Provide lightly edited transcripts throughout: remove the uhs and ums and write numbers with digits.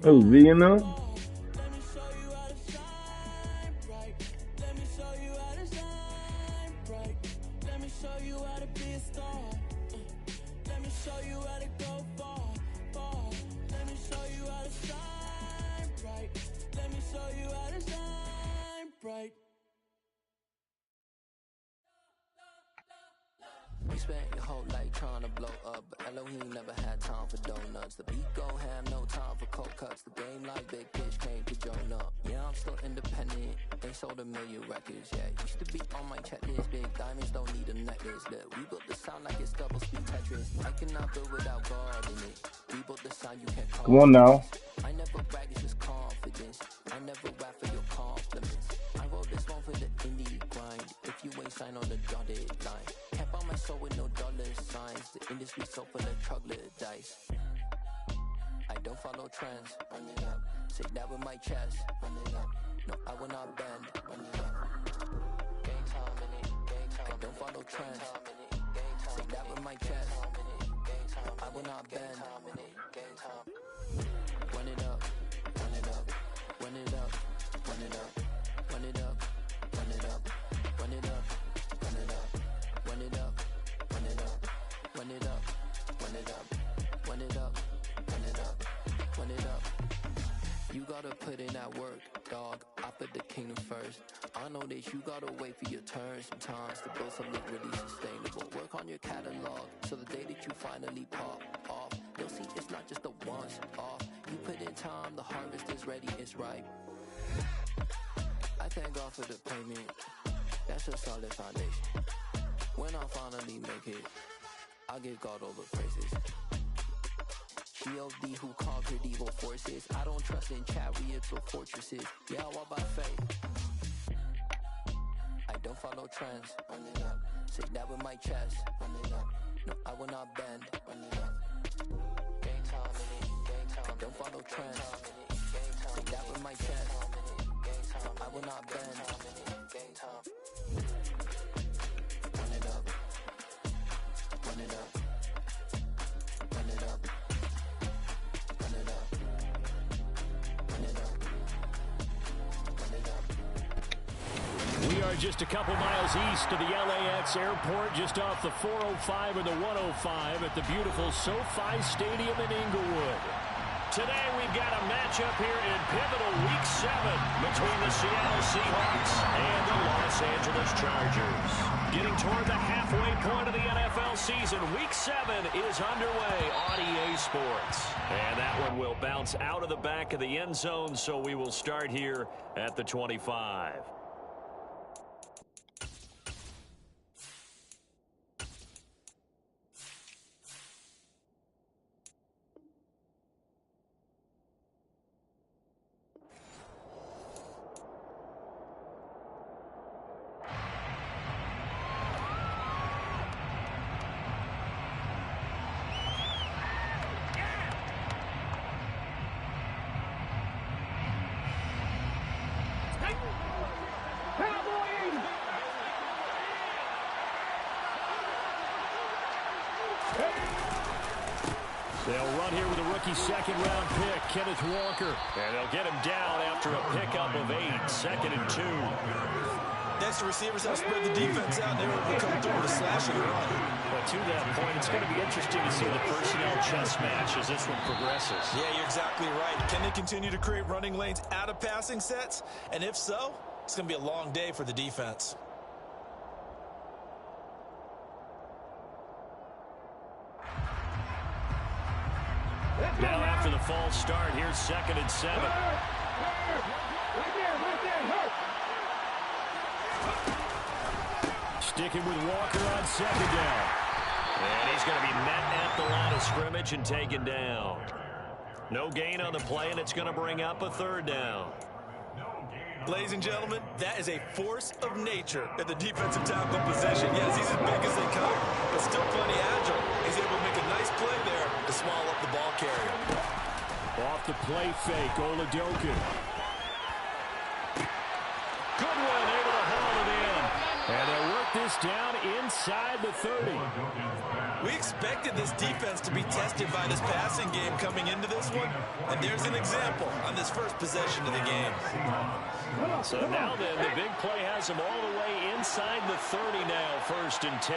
Oh, V in there? You spent your whole life trying to blow up, but Elohim never had time for donuts. The beat go ham, no time for cold cuts. The game like Big Fish came to join up. Yeah, I'm still independent, ain't sold a million records yet. Used to be on my checklist, big diamonds don't need a necklace. Look, we built the sound like it's double speed Tetris. I cannot build without God in it. We built the sound you can't call. Come on now. I never brag, it's just confidence. I never rap for your compliments. I wrote this one for the indie grind. If you ain't signed on the dotted line, can't buy my soul with no dollar signs. The industry so full of troglodytes. I don't follow trends. Run it up. Say that with my chest. Run it up. No, I will not bend. Run it up. Gang time in it. Gang time. I don't follow trends. Say that with my chest. No, I will not bend. Gang time. Run it up. Run it up. Run it up. Run it up. Run it up. Run it up. Run it up. Run it up. Run it up. Run it up. Run it up. Run it up. Run it up. Run it up. Run it up. You gotta put in that work, dog. I put the kingdom first. I know that you gotta wait for your turn sometimes to build something really sustainable. Work on your catalog, so the day that you finally pop off, you'll see it's not just a once off. You put in time, the harvest is ready, it's ripe. I thank God for the payment. That's a solid foundation. When I finally make it, I'll give God all the praises. G.O.D. who conquered evil forces. I don't trust in chariots or fortresses. Yeah, I walk by faith. I don't follow trends. Run it up. Say that with my chest. Run it up. No, I will not bend. Run it up. Gang time in it. Gang time. I don't follow trends. Say that with my chest. No, I will not bend. Gang time. Run it up. Run it up. Run it up. Run it up. Run it up. Run it up. We are just a couple miles east of the LAX airport, just off the 405 and the 105 at the beautiful SoFi Stadium in Inglewood. Today we've got a matchup here in pivotal Week 7 between the Seattle Seahawks and the Los Angeles Chargers. Getting toward the halfway point of the NFL season, Week 7 is underway on EA Sports. And that one will bounce out of the back of the end zone, so we will start here at the 25. They'll run here with a rookie second-round pick, Kenneth Walker. And they'll get him down after a pickup of 8, 2nd and 2. Next, the receivers have spread the defense out. They were come through with a slashing run. But to that point, it's going to be interesting to see the personnel chess match as this one progresses. Yeah, you're exactly right. Can they continue to create running lanes out of passing sets? And if so, it's going to be a long day for the defense. Now after the false start, here's 2nd and 7. Sticking with Walker on 2nd down. And he's going to be met at the line of scrimmage and taken down. No gain on the play, and it's going to bring up a 3rd down. Ladies and gentlemen, that is a force of nature at the defensive tackle position. Yes, he's as big as they come, but still plenty agile. He's able to make a nice play there to swallow up the ball carrier. Off the play fake, Oladokin. Good one, able to haul it in. And they'll work this down inside the 30. We expected this defense to be tested by this passing game coming into this one, and there's an example on this first possession of the game. So now then, the big play has him all the way inside the 30 now, 1st and 10.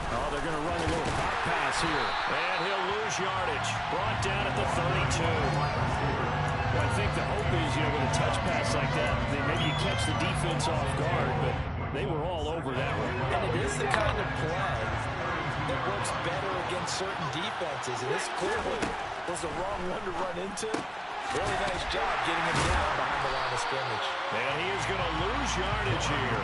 Oh, they're going to run a little hot pass here. And he'll lose yardage. Brought down at the 32. Well, I think the hope is, with a touch pass like that, then maybe you catch the defense off guard, but they were all over that one. And it is the kind of play that works better against certain defenses, and this clearly was the wrong one to run into. Really nice job getting him down behind the line of scrimmage. And he is going to lose yardage here.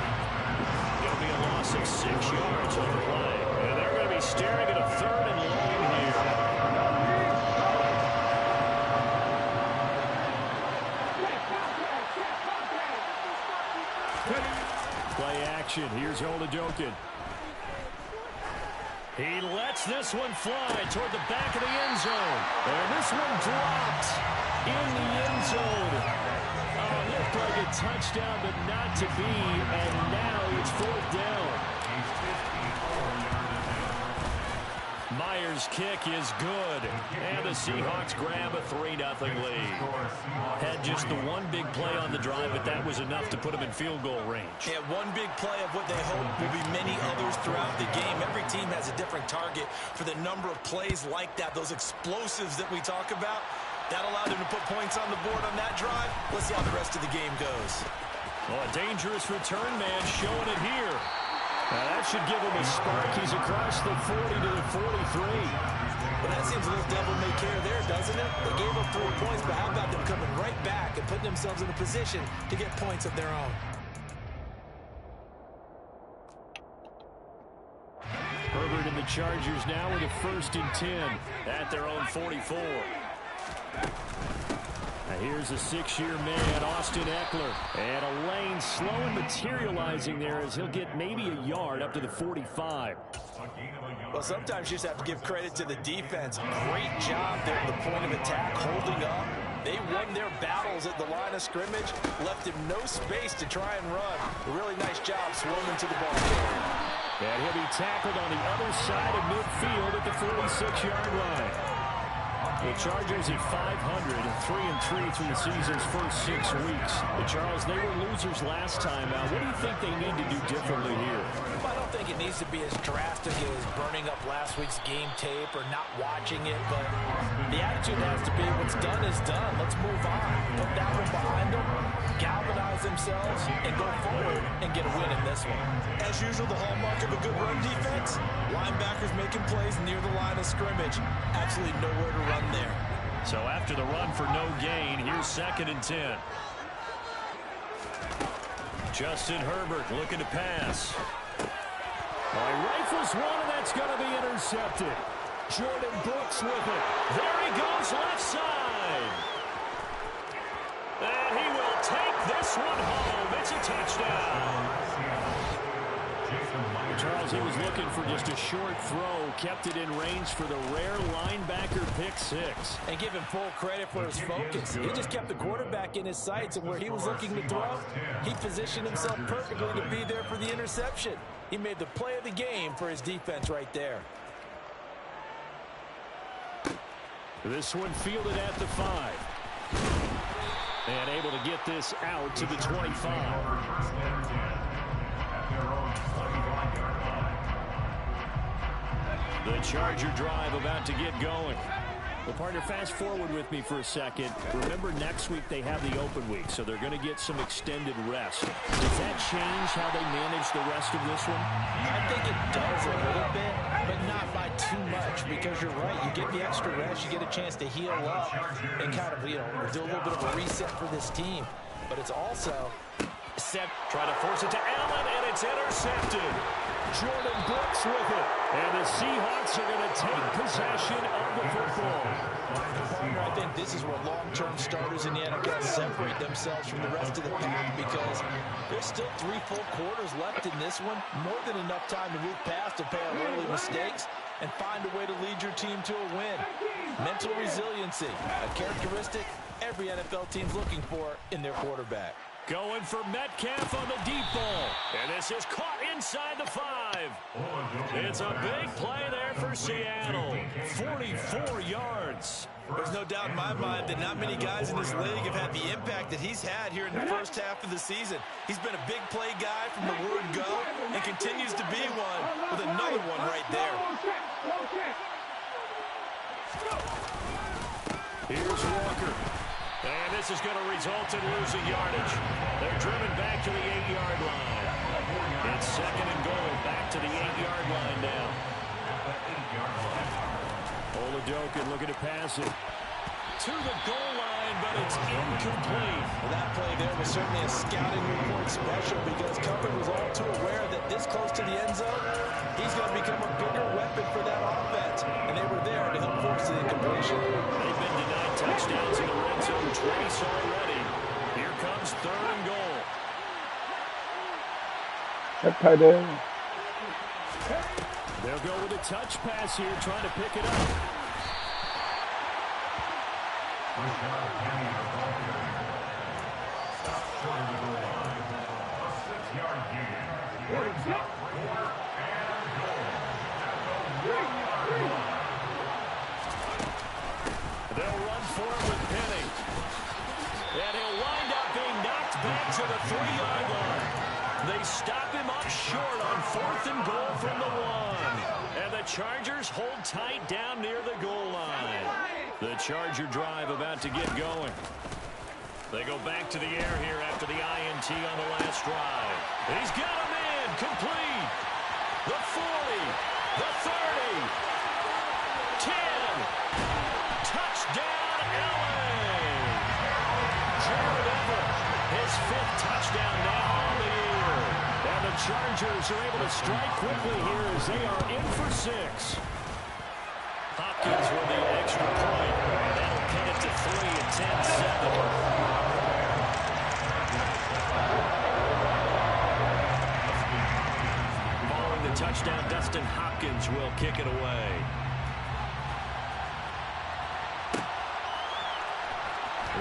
It'll be a loss of 6 yards on the play. And they're going to be staring at a 3rd and long here. Play action. Here's Oladokin. He lets this one fly toward the back of the end zone. And this one dropped in the end zone. Looked like a touchdown, but not to be. And now it's 4th down. Myers' kick is good. And the Seahawks grab a 3-0 lead. Had just the one big play on the drive, but that was enough to put them in field goal range. Yeah, one big play of what they hope will be many others throughout the game. Every team has a different target for the number of plays like that, those explosives that we talk about. That allowed them to put points on the board on that drive. Let's see how the rest of the game goes. Oh, a dangerous return man showing it here. Now that should give him a spark. He's across the 40 to the 43. Well, that seems a little devil-may-care there, doesn't it? They gave up 4 points, but how about them coming right back and putting themselves in a position to get points of their own? Herbert and the Chargers now with a 1st and 10 at their own 44. Now here's a 6-year man, Austin Eckler. And a lane slow and materializing there as he'll get maybe a yard up to the 45. Well, sometimes you just have to give credit to the defense. Great job there at the point of attack, holding up. They won their battles at the line of scrimmage, left him no space to try and run. A really nice job swarming to the ball carrier. And he'll be tackled on the other side of midfield at the 46-yard line. The Chargers at 500 and 3-3 through the season's first 6 weeks. But Charles, they were losers last time out. What do you think they need to do differently here? I don't think it needs to be as drastic as burning up last week's game tape or not watching it, but the attitude has to be what's done is done. Let's move on. Put that one behind them, galvanize themselves, and go forward and get a win in this one. As usual, the hallmark of a good run defense, linebackers making plays near the line of scrimmage. Absolutely nowhere to run there. So after the run for no gain, here's 2nd and 10. Justin Herbert looking to pass. Well, he rifles one, and that's going to be intercepted. Jordan Brooks with it. There he goes, left side. And he will take this one home. It's a touchdown. Charles, he was looking for just a short throw, kept it in range for the rare linebacker pick 6. And give him full credit for his focus. He just kept the quarterback in his sights, and where he was looking to throw, he positioned himself perfectly to be there for the interception. He made the play of the game for his defense right there. This one fielded at the 5. And able to get this out to the 25. The Charger drive about to get going. Well, partner, fast forward with me for a second. Remember, next week they have the open week, so they're going to get some extended rest. Does that change how they manage the rest of this one? I think it does a little bit, but not by too much, because you're right. You get the extra rest, you get a chance to heal up and kind of, do a little bit of a reset for this team. But it's also set. Trying to force it to Allen, and it's intercepted. Jordan Brooks with it. And the Seahawks are going to take possession of the football. I think this is where long-term starters in the NFL separate themselves from the rest of the pack, because there's still 3 full quarters left in this one. More than enough time to move past and pay our early mistakes and find a way to lead your team to a win. Mental resiliency, a characteristic every NFL team's looking for in their quarterback. Going for Metcalf on the deep ball. And this is caught inside the 5. It's a big play there for Seattle. 44 yards. There's no doubt in my mind that not many guys in this league have had the impact that he's had here in the first half of the season. He's been a big play guy from the word go and continues to be one with another one right there. Here's Walker. And this is going to result in losing yardage. They're driven back to the 8-yard line. It's 2nd and goal, back to the 8-yard line now. Oladokin looking to pass it to the goal line, but it's incomplete. Well, that play there was certainly a scouting report special because Covered was all too aware that this close to the end zone, he's going to become a bigger weapon for that offense. And they were there to help force the incompletion. They've been denied touchdowns in the red zone twice already. Here comes 3rd and goal. They'll go with a touch pass here, trying to pick it up. They'll run for it with Penny. And he'll wind up being knocked back to the 3-yard line. They stop him up short on 4th and goal from the 1. And the Chargers hold tight down near the goal line. The Charger drive about to get going. They go back to the air here after the INT on the last drive. He's got him in, complete. The 40, the 30, 10. Touchdown, LA. Jared Everett, his 5th touchdown now on the year. And the Chargers are able to strike quickly here as they are in for 6. Hopkins with the extra point. That'll cut it to 3 and 10-7. Following the touchdown, Dustin Hopkins will kick it away.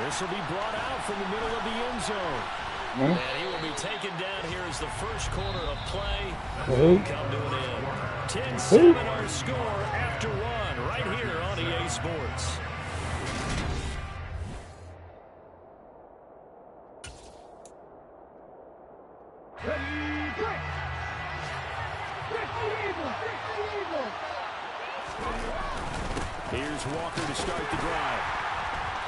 This will be brought out from the middle of the end zone. And he will be taken down here as the first quarter of play will come to an end. 10-7 our score after 1 right here on EA Sports. Here's Walker to start the drive.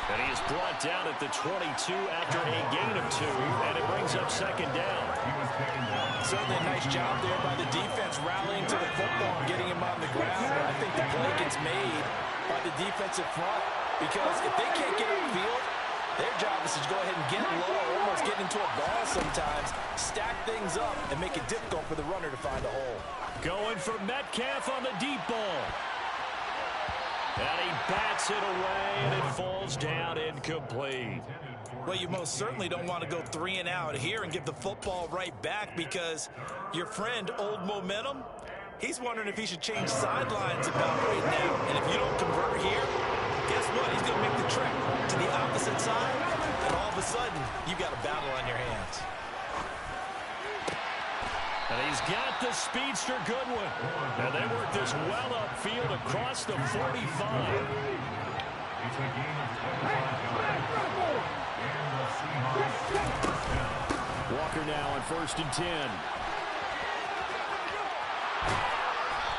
And he is brought down at the 22 after a gain of 2, and it brings up 2nd down. Certainly a nice job there by the defense rallying to the football and getting him on the ground. I think the play gets made by the defensive front because if they can't get upfield, their job is to go ahead and get low, almost get into a ball sometimes, stack things up, and make it difficult for the runner to find a hole. Going for Metcalf on the deep ball. And he bats it away, and it falls down incomplete. Well, you most certainly don't want to go 3 and out here and give the football right back because your friend, Old Momentum, he's wondering if he should change sidelines about right now. And if you don't convert here, guess what? He's going to make the trek to the opposite side, and all of a sudden, you've got a battle on your hands. And he's got the speedster Goodwin. And they work this well upfield across the 45. Walker now on 1st and 10.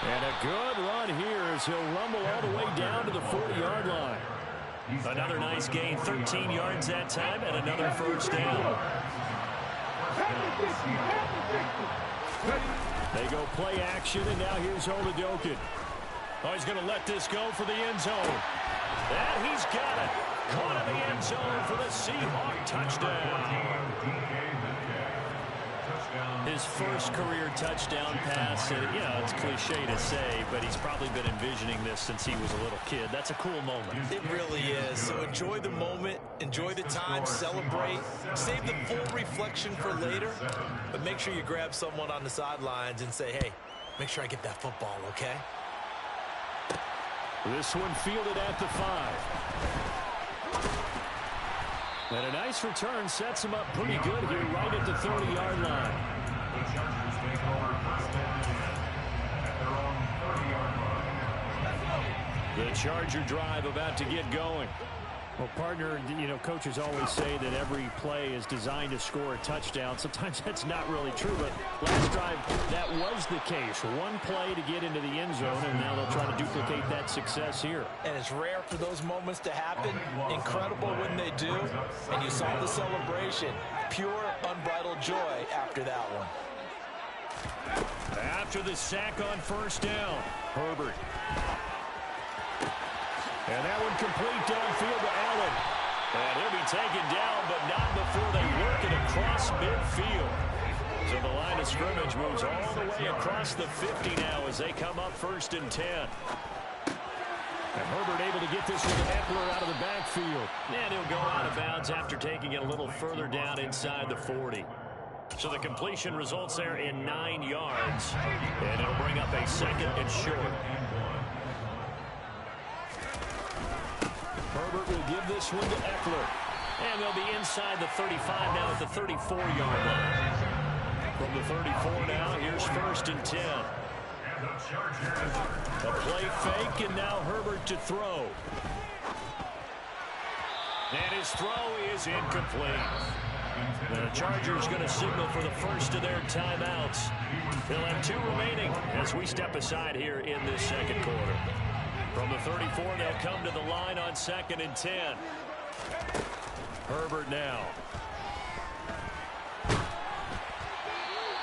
And a good run here as he'll rumble all the way down to the 40-yard line. Another nice gain, 13 yards that time, and another first down. They go play action, and now here's Oladokin. Oh, he's going to let this go for the end zone. And he's got it. Caught in the end zone for the Seahawk touchdown. His first career touchdown pass. And, you know, it's cliche to say, but he's probably been envisioning this since he was a little kid. That's a cool moment. It really is. So enjoy the moment, enjoy the time, celebrate, save the full reflection for later, but make sure you grab someone on the sidelines and say, hey, make sure I get that football, okay? This one fielded at the 5. And a nice return sets him up pretty good here right at the 30-yard line. The Charger drive about to get going. Well, partner, you know, coaches always say that every play is designed to score a touchdown. Sometimes that's not really true, but last drive, that was the case. One play to get into the end zone, and now they'll try to duplicate that success here. And it's rare for those moments to happen. Incredible when they do. And you saw the celebration. Pure, unbridled joy after that one. After the sack on first down, Herbert. And that one complete downfield to Allen. And he'll be taken down, but not before they work it across midfield. So the line of scrimmage moves all the way across the 50 now as they come up 1st and 10. And Herbert able to get this with Eckler out of the backfield. And he'll go out of bounds after taking it a little further down inside the 40. So the completion results there in 9 yards. And it'll bring up a 2nd and short. Herbert will give this one to Eckler. And they'll be inside the 35 now at the 34-yard line. From the 34 now, here's 1st and 10. A play fake, and now Herbert to throw. And his throw is incomplete. The Chargers going to signal for the first of their timeouts. They'll have 2 remaining as we step aside here in this 2nd quarter. From the 34, they'll come to the line on 2nd and 10. Herbert now.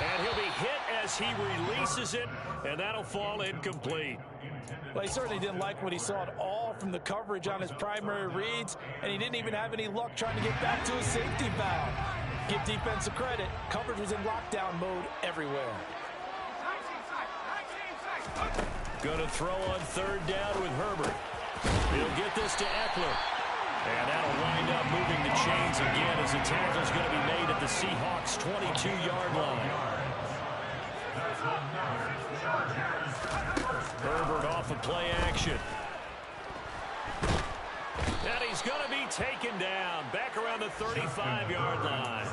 And he'll be hit as he releases it, and that'll fall incomplete. Well, he certainly didn't like what he saw at all from the coverage on his primary reads, and he didn't even have any luck trying to get back to his safety valve. Give defensive credit. Coverage was in lockdown mode everywhere. Going to throw on 3rd down with Herbert. He'll get this to Eckler. And that'll wind up moving the chains again as the tackle's going to be made at the Seahawks' 22-yard line. Herbert off of play action. And he's going to be taken down back around the 35-yard line.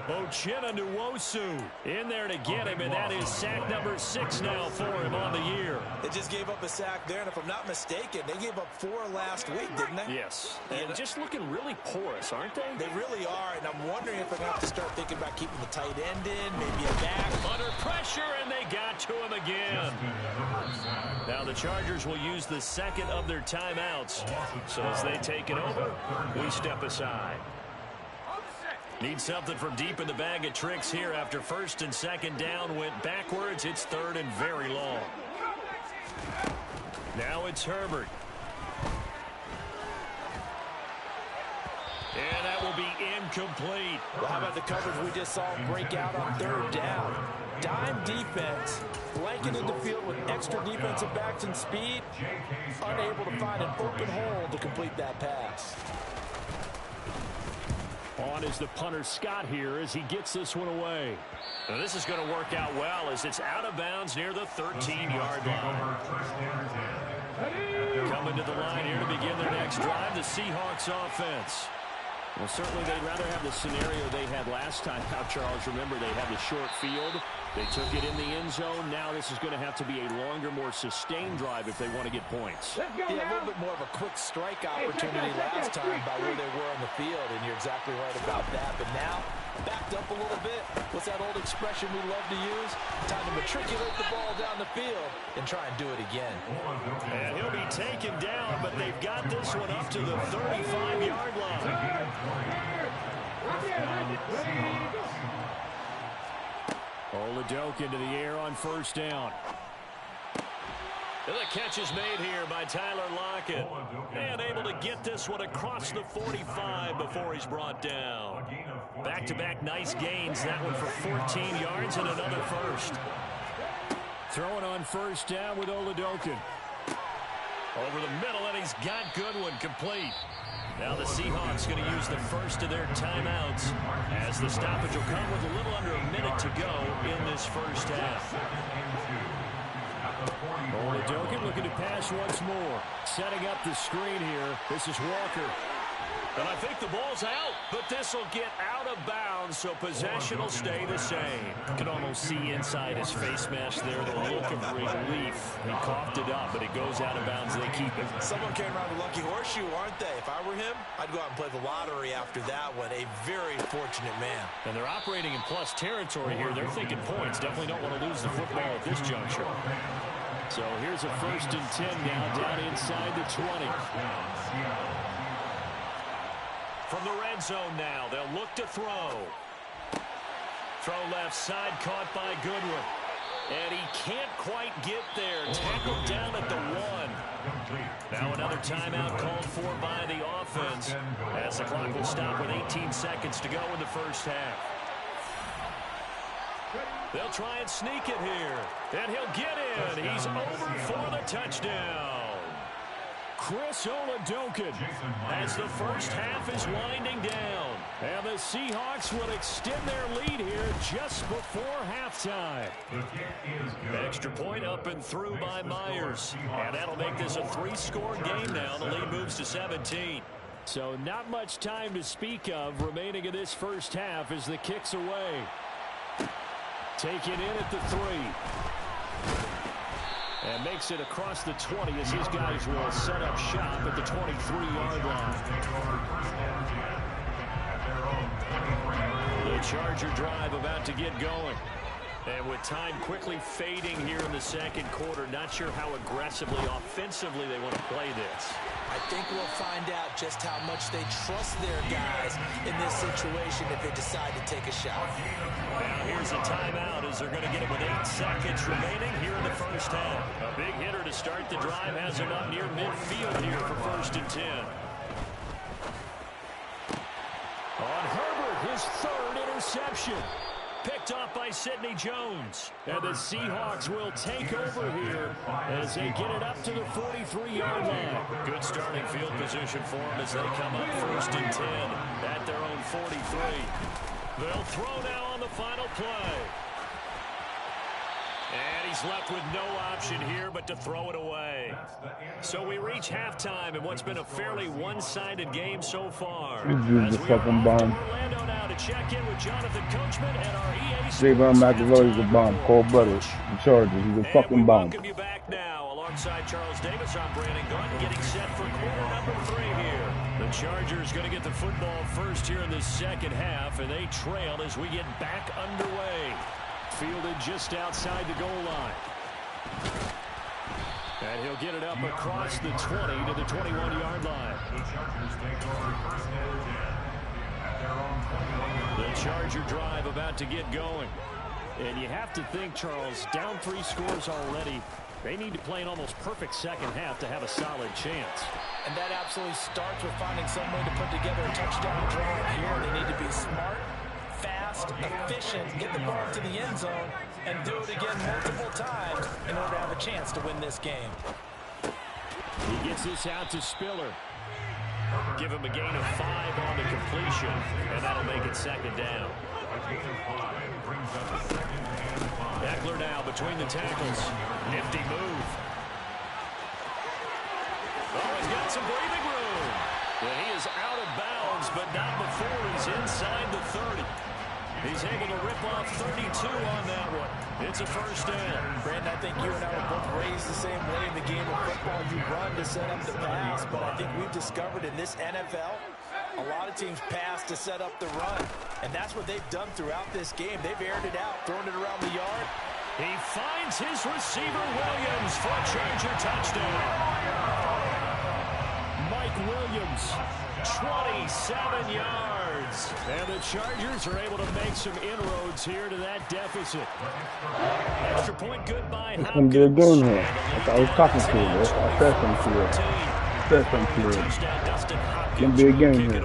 Uchenna Nwosu in there to get him, and that is sack number 6 now for him on the year. They just gave up a sack there, and if I'm not mistaken, they gave up 4 last week, didn't they? Yes, and just looking really porous, aren't they? They really are, and I'm wondering if they're going to have to start thinking about keeping the tight end in, maybe a back. Under pressure, and they got to him again. Now the Chargers will use the 2nd of their timeouts. So as they take it over, we step aside. Need something from deep in the bag of tricks here after 1st and 2nd down went backwards. It's 3rd and very long. Now it's Herbert. And that will be incomplete. Well, how about the coverage we just saw break out on 3rd down? Dime defense, blanketed the field with extra defensive backs and speed, unable to find an open hole to complete that pass. On is the punter Scott here as he gets this one away. Now this is going to work out well as it's out of bounds near the 13-yard line. Coming to the line here to begin their next drive, the Seahawks offense. Well, certainly they'd rather have the scenario they had last time out, Charles. Remember, they had the short field. They took it in the end zone. Now this is going to have to be a longer, more sustained drive if they want to get points. Yeah, a little bit more of a quick strike opportunity last time by where they were on the field, and you're exactly right about that. But now, backed up a little bit. What's that old expression we love to use? Time to matriculate the ball down the field and try and do it again. And he'll be taken down, but they've got this one up to the 35-yard line. Oladoke into the air on 1st down. And the catch is made here by Tyler Lockett. And able to get this one across the 45 before he's brought down. Back-to-back nice gains. That one for 14 yards and another first. Throwing on 1st down with Oladoke. Over the middle, and he's got Goodwin complete. Now the Seahawks going to use the first of their timeouts as the stoppage will come with a little under a minute to go in this first half. Oladoke looking to pass once more. Setting up the screen here. This is Walker. And I think the ball's out, but this will get out of bounds, so possession will stay the same. You can almost see inside his face mask there the look of relief. He coughed it up, but it goes out of bounds. They keep it. Someone came around with a lucky horseshoe, aren't they? If I were him, I'd go out and play the lottery after that one. A very fortunate man. And they're operating in plus territory here. They're thinking points. Definitely don't want to lose the football at this juncture. So here's a 1st and 10 now down inside the 20. From the red zone now, they'll look to throw. Throw left side, caught by Goodwin. And he can't quite get there. Tackled down at the 1. Now another timeout called for by the offense, as the clock will stop with 18 seconds to go in the first half. They'll try and sneak it here. And he'll get in. He's over for the touchdown. Chris Oladokun as the first half is winding down. And the Seahawks will extend their lead here just before halftime. Extra point up and through by Myers. And that'll make this a 3-score game now. The lead moves to 17. So not much time to speak of remaining in this first half as the kick's away. Taken in at the 3. And makes it across the 20 as his guys will set up shop at the 23-yard line. The Charger drive about to get going. And with time quickly fading here in the second quarter, not sure how aggressively, offensively they want to play this. I think we'll find out just how much they trust their guys in this situation if they decide to take a shot. Now here's a timeout as they're going to get it with 8 seconds remaining here in the first half. A big hitter to start the drive has him up near midfield here for 1st and 10. On Herbert, his 3rd interception. Picked off by Sidney Jones. And the Seahawks will take over here as they get it up to the 43-yard line. Good starting field position for them as they come up 1st and 10 at their own 43. They'll throw now on the final play. And he's left with no option here but to throw it away. So we reach halftime in what's been a fairly one-sided game so far. This is the fucking bomb. Orlando now to check in with Jonathan Coachman and our EA Javon McAvoy is a bomb. Cole Butters, the Chargers, he's a fucking bomb. Welcome you back now alongside Charles Davis. I'm Brandon Gunn getting set for quarter number 3 here. The Chargers going to get the football first here in this second half, and they trail as we get back underway. Fielded just outside the goal line. And he'll get it up across the 20 to the 21-yard line. The Charger drive about to get going. And you have to think, Charles, down 3 scores already. They need to play an almost perfect second half to have a solid chance. And that absolutely starts with finding some way to put together a touchdown drive here. They need to be smart, fast, efficient, get the ball to the end zone, and do it again multiple times in order to have a chance to win this game. He gets this out to Spiller. Give him a gain of 5 on the completion, and that'll make it 2nd down. Eckler now between the tackles. Nifty move. Oh, he's got some breathing room. And he is out of bounds, but not before he's inside the 30. He's able to rip off 32 on that one. It's a 1st down. Brandon, I think you and I were both raised the same way in the game of football. You run to set up the pass, but I think we've discovered in this NFL, a lot of teams pass to set up the run. And that's what they've done throughout this game. They've aired it out, thrown it around the yard. He finds his receiver, Williams, for a Charger touchdown. Mike Williams, 27 yards. And the Chargers are able to make some inroads here to that deficit. Extra point good by Hopkins. That's what they're doing here. I was talking to her. I said something to her. I said something to her. It's going to be a game here.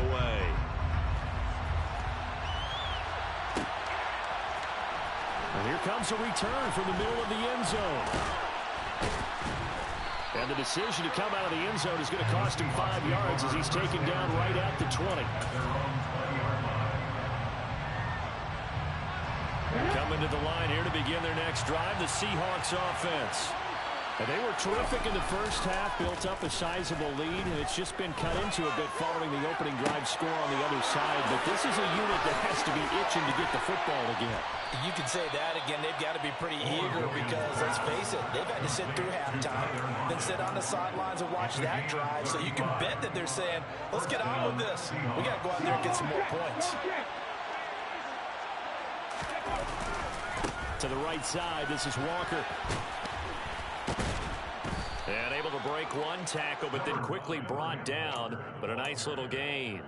And here comes a return from the middle of the end zone. And the decision to come out of the end zone is going to cost him 5 yards as he's taken down right at the 20. Coming to the line here to begin their next drive, the Seahawks offense. And they were terrific in the first half, built up a sizable lead, and it's just been cut into a bit following the opening drive score on the other side. But this is a unit that has to be itching to get the football again. You can say that again. They've got to be pretty eager because, let's face it, they've had to sit through halftime, then sit on the sidelines and watch that drive. So you can bet that they're saying, let's get on with this. We got to go out there and get some more points. To the right side, this is Walker. And able to break one tackle, but then quickly brought down. But a nice little gain.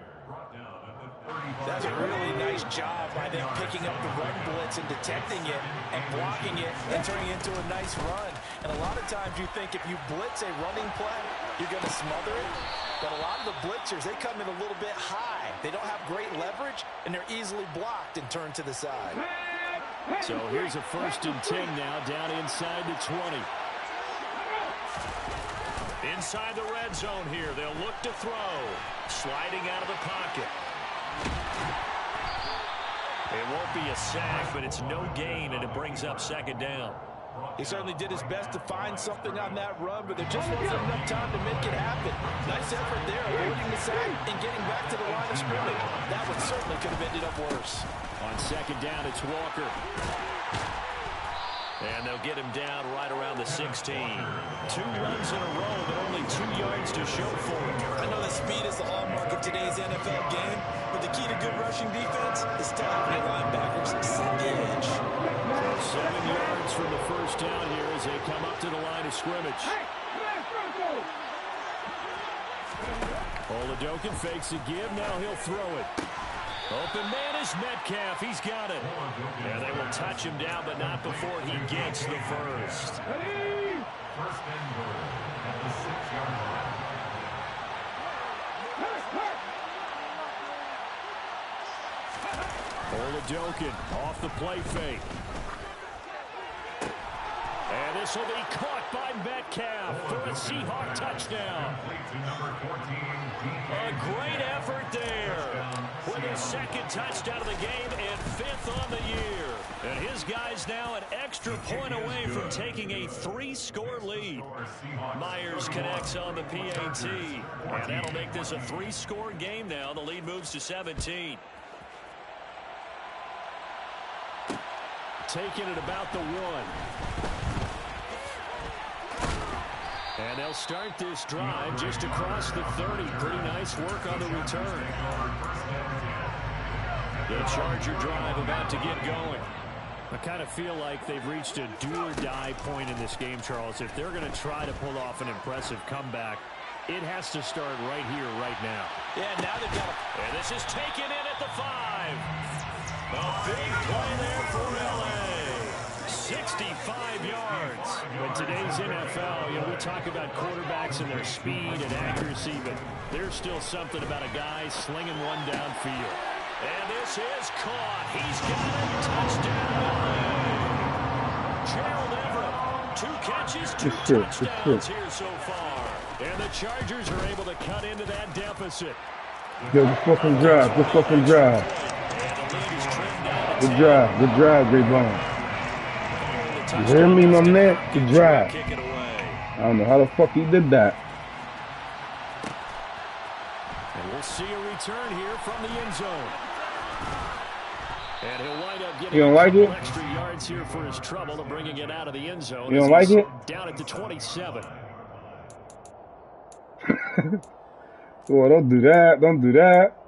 That's a really nice job by them picking up the run blitz and detecting it and blocking it and turning it into a nice run. And a lot of times you think if you blitz a running play, you're going to smother it. But a lot of the blitzers, they come in a little bit high. They don't have great leverage, and they're easily blocked and turned to the side. So here's a 1st and 10 now, down inside the 20. Inside the red zone here, they'll look to throw. Sliding out of the pocket. It won't be a sack, but it's no gain, and it brings up 2nd down. He certainly did his best to find something on that run, but there just wasn't enough time to make it happen. Nice effort there, avoiding the sack and getting back to the line of scrimmage. That one certainly could have ended up worse. On 2nd down, it's Walker. And they'll get him down right around the 16. 2 runs in a row, but only 2 yards to show for it. I know that speed is the hallmark of today's NFL game, but the key to good rushing defense is still having your linebackers set the edge. 7 yards from the 1st down here as they come up to the line of scrimmage. Oladokin fakes a give. Now he'll throw it. Open man is Metcalf. He's got it. And they will touch him down, but not before he gets the first. Oladokin off the play fake. And this will be caught by Metcalf for a Seahawk touchdown. A great effort there with his 2nd touchdown of the game and 5th on the year. And his guy's now an extra point away from taking a 3-score lead. Myers connects on the PAT. And that'll make this a 3-score game now. The lead moves to 17. Taking it about the 1. And they'll start this drive just across the 30. Pretty nice work on the return. The Charger drive about to get going. I kind of feel like they've reached a do-or-die point in this game, Charles. If they're going to try to pull off an impressive comeback, it has to start right here, right now. Yeah, now they've got And this is taken in at the 5. A big play there for L.A. 65 yards. But today's NFL, you know, we talk about quarterbacks and their speed and accuracy, but there's still something about a guy slinging one downfield. And this is caught. He's got it. Touchdown. Gerald Everett. 2 catches, 2 touchdowns here so far. And the Chargers are able to cut into that deficit. Yo, good fucking drive. Good fucking drive. Good drive. Good drive, Grapevine. You hear me, my man? Good drive. I don't know how the fuck he did that. And we'll see a return here from the end zone. And he'll wind up getting a couple extra yards here for his trouble of bringing it out of the end zone. You don't like it? Down at the 27. Oh, don't do that. Don't do that.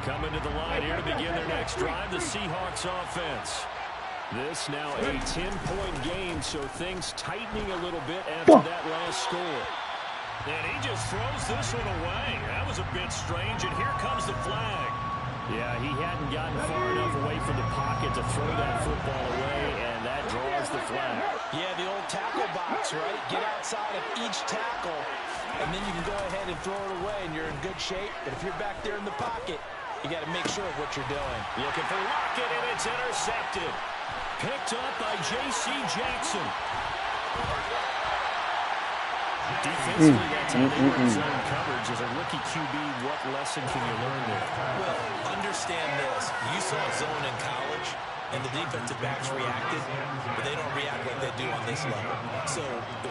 Coming to the line here to begin their next drive, the Seahawks offense. This now a 10-point game, so things tightening a little bit after that last score. And he just throws this one away. That was a bit strange, and here comes the flag. Yeah, he hadn't gotten far enough away from the pocket to throw that football away, and that draws the flag. Yeah, the old tackle box, right? Get outside of each tackle, and then you can go ahead and throw it away, and you're in good shape. But if you're back there in the pocket, you got to make sure of what you're doing. Looking for Lockett, and it's intercepted. Picked up by J.C. Jackson. Defensively, that time they were in zone coverage. As a rookie QB, what lesson can you learn there? Well, understand this. You saw zone in college, and the defensive backs reacted, but they don't react like they do on this level. So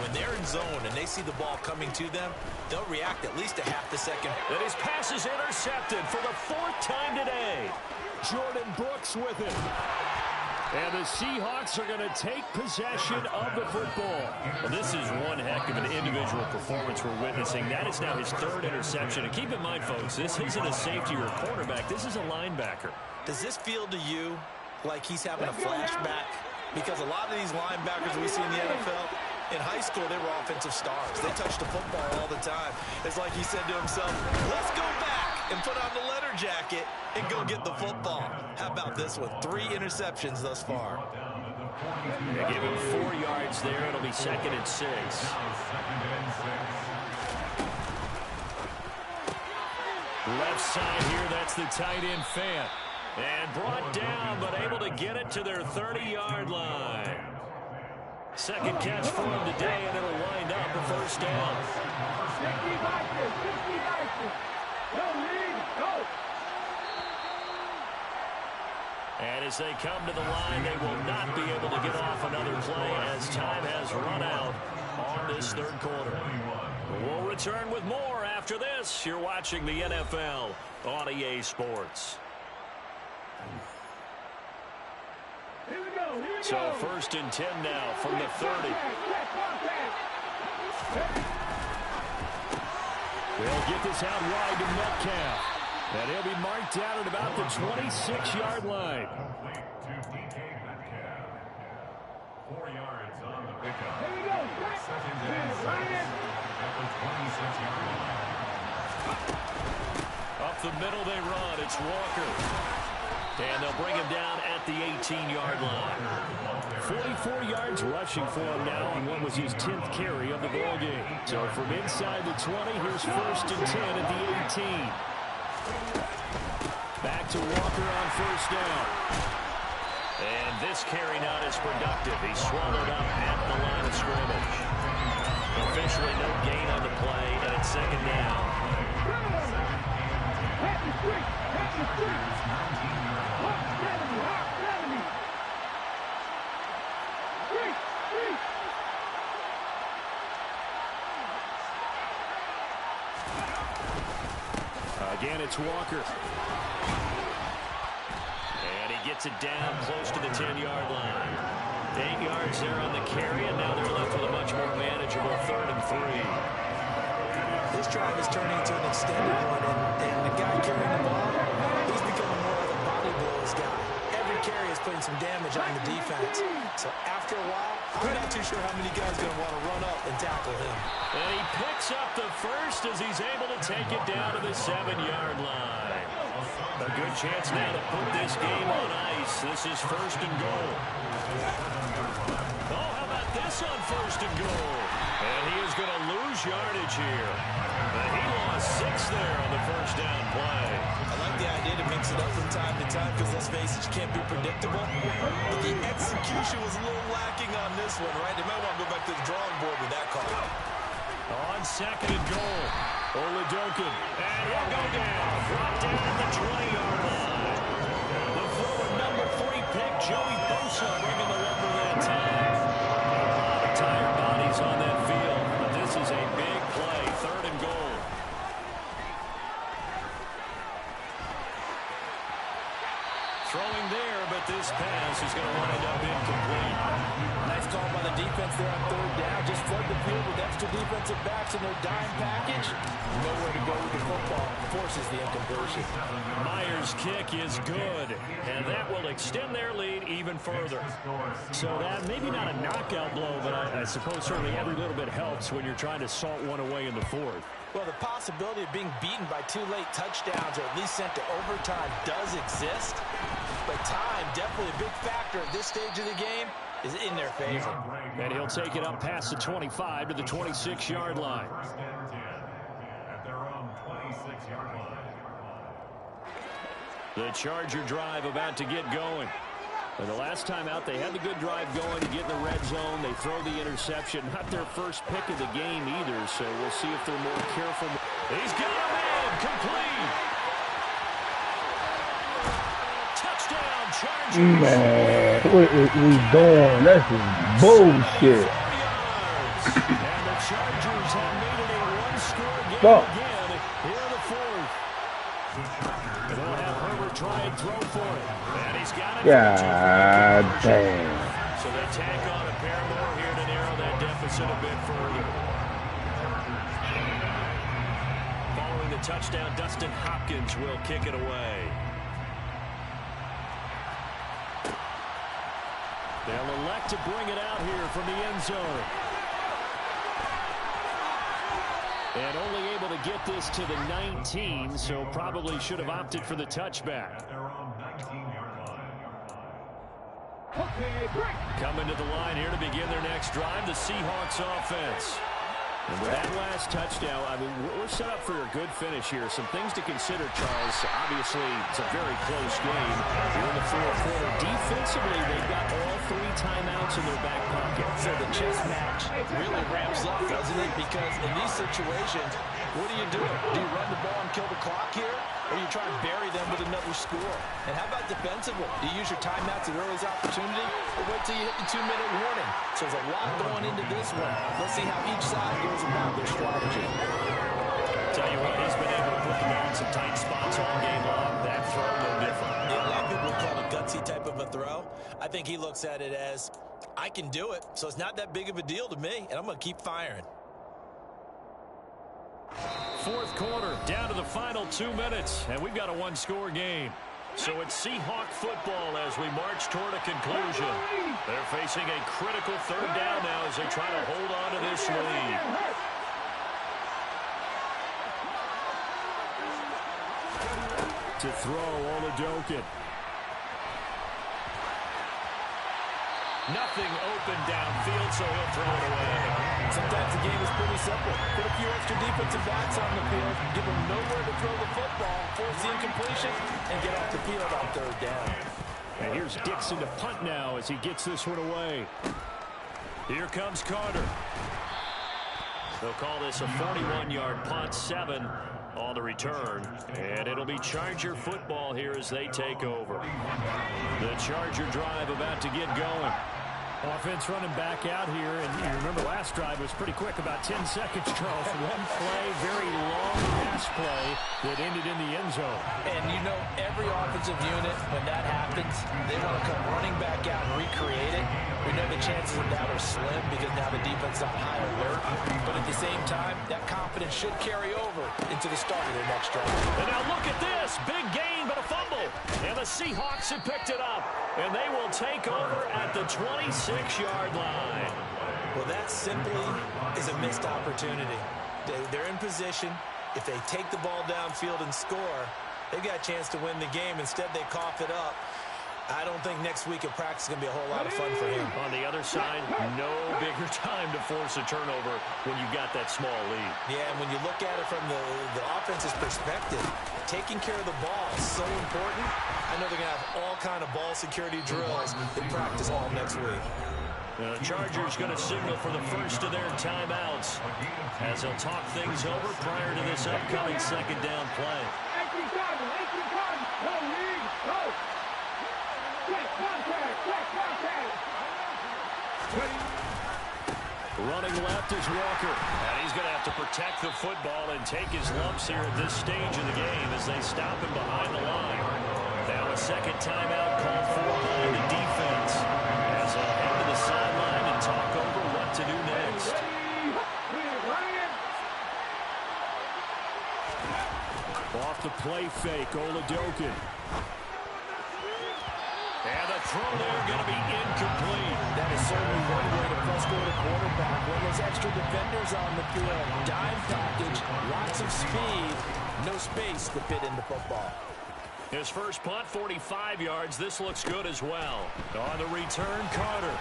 when they're in zone and they see the ball coming to them, they'll react at least a half the second. And his pass is intercepted for the 4th time today. Jordan Brooks with it. And the Seahawks are going to take possession of the football. Well, this is one heck of an individual performance we're witnessing. That is now his 3rd interception. And keep in mind, folks, this isn't a safety or a cornerback. This is a linebacker. Does this feel to you like he's having a flashback? Because a lot of these linebackers we see in the NFL, in high school, they were offensive stars. They touched the football all the time. It's like he said to himself, let's go back and put on the letter jacket and go get the football. How about this one? 3 interceptions thus far. They give him 4 yards there. It'll be 2nd and 6. Left side here, that's the tight end Fant. And brought down, but able to get it to their 30-yard line. 2nd catch for him today, and it'll wind up a 1st down. And as they come to the line, they will not be able to get off another play as time has run out on this 3rd quarter. We'll return with more after this. You're watching the NFL on EA Sports. So 1st and 10 now from the 30. They'll get this out wide to Metcalf. And he'll be marked down at about the 26-yard line. 4 yards on the pickup. 2nd and 7 at the 26-yard line. Up the middle they run. It's Walker. And they'll bring him down at the 18-yard line. 44 yards rushing for him now on what was his 10th carry of the ball game. So from inside the 20, here's 1st and 10 at the 18. Back to Walker on 1st down. And this carry not as productive. He's swallowed up at the line of scrimmage. Officially no gain on the play, and it's 2nd down. Again, it's Walker. And he gets it down close to the 10-yard line. 8 yards there on the carry, and now they're left with a much more manageable 3rd and 3. This drive is turning into an extended one, and the guy carrying the ball, he's becoming more of a body blows guy. Every carry is putting some damage on the defense. So after a while, I'm not too sure how many guys are going to want to run up and tackle him. And he picks up the 1st as he's able to take it down to the 7-yard line. A good chance now to put this game on ice. This is 1st and goal. Oh, how about this on 1st and goal? And he is going to lose yardage here. But he lost 6 there on the 1st down play. I like the idea to mix it up from time to time because, let's face it, you can't be predictable. But the execution was a little lacking on this one, right? They might want to go back to the drawing board with that call. On 2nd and goal, Oladokin. And he'll go down. Brought down at the 20-yard line. The forward number 3 pick, Joey Bosa, bringing the lumber that time. A lot of tired bodies on that field, but this is a big play. 3rd and goal. Throwing there, but this pass is going to wind up incomplete. Nice call by the defense there on 3rd down. Just flood the field with extra defensive backs in their dime package. Nowhere to go with the football. Forces the incompletion. Myers' kick is good, and that will extend their lead even further. So that maybe not a knockout blow, but I suppose certainly every little bit helps when you're trying to salt one away in the 4th. Well, the possibility of being beaten by 2 late touchdowns or at least sent to overtime does exist. But time, definitely a big factor at this stage of the game, is in their favor. And he'll take it up past the 25 to the 26-yard line. At their own 26-yard line. The Charger drive about to get going. And the last time out, they had the good drive going to get in the red zone. They throw the interception. Not their first pick of the game either, so we'll see if they're more careful. He's got him in. Complete. Touchdown, Chargers. Chargers. Man, what is we doing? That's just bullshit. And the Chargers have made it a one-score game Stop. again here in the fourth. And they'll have Herbert try and throw for it. And he's got it. God damn. So they tack on a pair more here to narrow that deficit a bit further. Following the touchdown, Dustin Hopkins will kick it away. They'll elect to bring it out here from the end zone. And only able to get this to the 19, so probably should have opted for the touchback. Their own 19-yard line. Coming to the line here to begin their next drive, the Seahawks offense. And with that last touchdown, I mean, we're set up for a good finish here. Some things to consider, Charles. Obviously, it's a very close game. Here in the fourth quarter, defensively, they've got all 3 timeouts in their back pocket. So the chess match really ramps up, doesn't it? Because in these situations, what do? Do you run the ball and kill the clock here? Or do you try and bury them with another score? And how about defensively? Do you use your timeouts at earliest opportunity? Or wait till you hit the 2-minute warning? So there's a lot going into this one. Let's see how each side goes about their strategy. Tell you what, he's been able to put the ball in some tight spots all game long. That throw, no different. Yeah, a lot of people would call it a gutsy type of a throw. I think he looks at it as, I can do it, so it's not that big of a deal to me, and I'm going to keep firing. Fourth quarter, down to the final 2 minutes, and we've got a one-score game. So it's Seahawk football as we march toward a conclusion. They're facing a critical third down now as they try to hold on to this lead. To throw, Oladokin. Nothing open downfield, so he'll throw it away. Sometimes the game is pretty simple. Put a few extra defensive backs on the field, give them nowhere to throw the football, force the incompletion, and get off the field on third down. And here's Dixon to punt now as he gets this one away. Here comes Carter. They'll call this a 41-yard punt, 7 on the return. And it'll be Charger football here as they take over. The Charger drive about to get going. Offense running back out here, and you remember last drive was pretty quick, about 10 seconds, Charles. One play, very long pass play that ended in the end zone. And you know, every offensive unit, when that happens, they want to come running back out and recreate it. We know the chances of that are slim because now the defense is on high alert. But at the same time, that confidence should carry over into the start of their next drive. And now look at this. Big gain, but a fumble. And the Seahawks have picked it up. And they will take over at the 26-yard line. Well, that simply is a missed opportunity. They're in position. If they take the ball downfield and score, they've got a chance to win the game. Instead, they cough it up. I don't think next week at practice is going to be a whole lot of fun for him. On the other side, no bigger time to force a turnover when you've got that small lead. Yeah, and when you look at it from the offense's perspective, taking care of the ball is so important. I know they're going to have all kind of ball security drills in practice all next week. The Chargers going to signal for the first of their timeouts as they'll talk things over prior to this upcoming second down play. Running left is Walker. And he's going to have to protect the football and take his lumps here at this stage of the game as they stop him behind the line. Now a second timeout called for by the defense as they'll head to the sideline and talk over what to do next. Off the play fake, Oladokin. And the throw there going to be incomplete. That is certainly one way to frustrate a quarterback. When those extra defenders on the field, dime package, lots of speed, no space to fit in the football. His first punt, 45 yards. This looks good as well. On the return, Carter.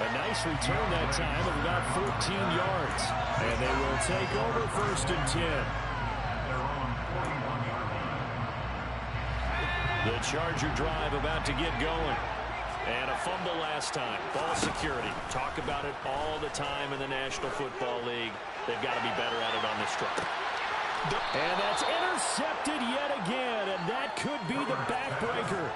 A nice return that time of about 14 yards. And they will take over first and 10. The Charger drive about to get going. And a fumble last time. Ball security. Talk about it all the time in the National Football League. They've got to be better at it on this drive. And that's intercepted yet again, and that could be the backbreaker.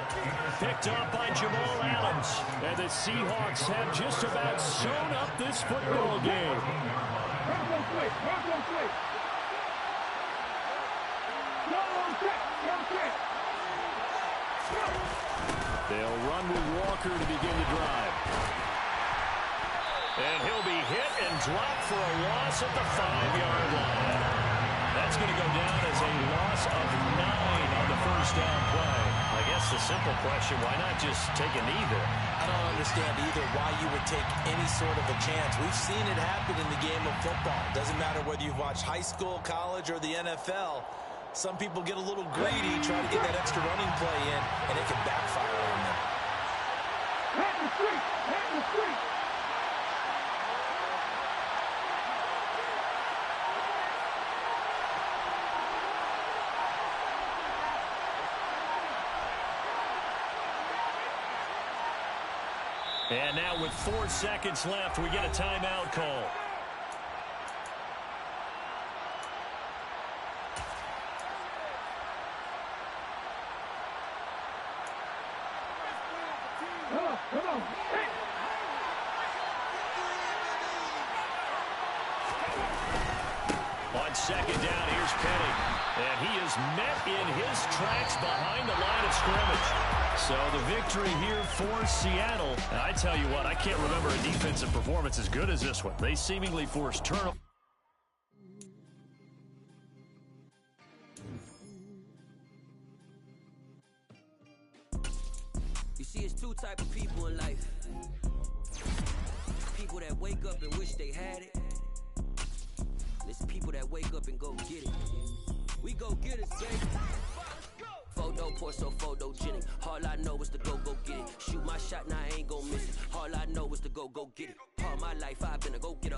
Picked up by Jamal Adams. And the Seahawks have just about sewn up this football game. They'll run with Walker to begin the drive. And he'll be hit and dropped for a loss at the 5-yard line. That's going to go down as a loss of 9 on the first down play. I guess the simple question, why not just take a knee there? I don't understand either why you would take any sort of a chance. We've seen it happen in the game of football. Doesn't matter whether you've watched high school, college, or the NFL. Some people get a little greedy, try to get that extra running play in, and it can backfire on them. And now with 4 seconds left, we get a timeout call. On second down, here's Penny. And he is met in his tracks behind the line of scrimmage. So the victory here for Seattle. And I tell you what, I can't remember a defensive performance as good as this one. They seemingly forced turnover. You see, it's two type of people in life. People that wake up and wish they had it. There's people that wake up and go get it. We go get it, baby. Photo poor, so photogenic. All I know is to go get it. Shoot my shot, now I ain't gon' miss it. All I know is to go get it. All my life I've been a go-getter.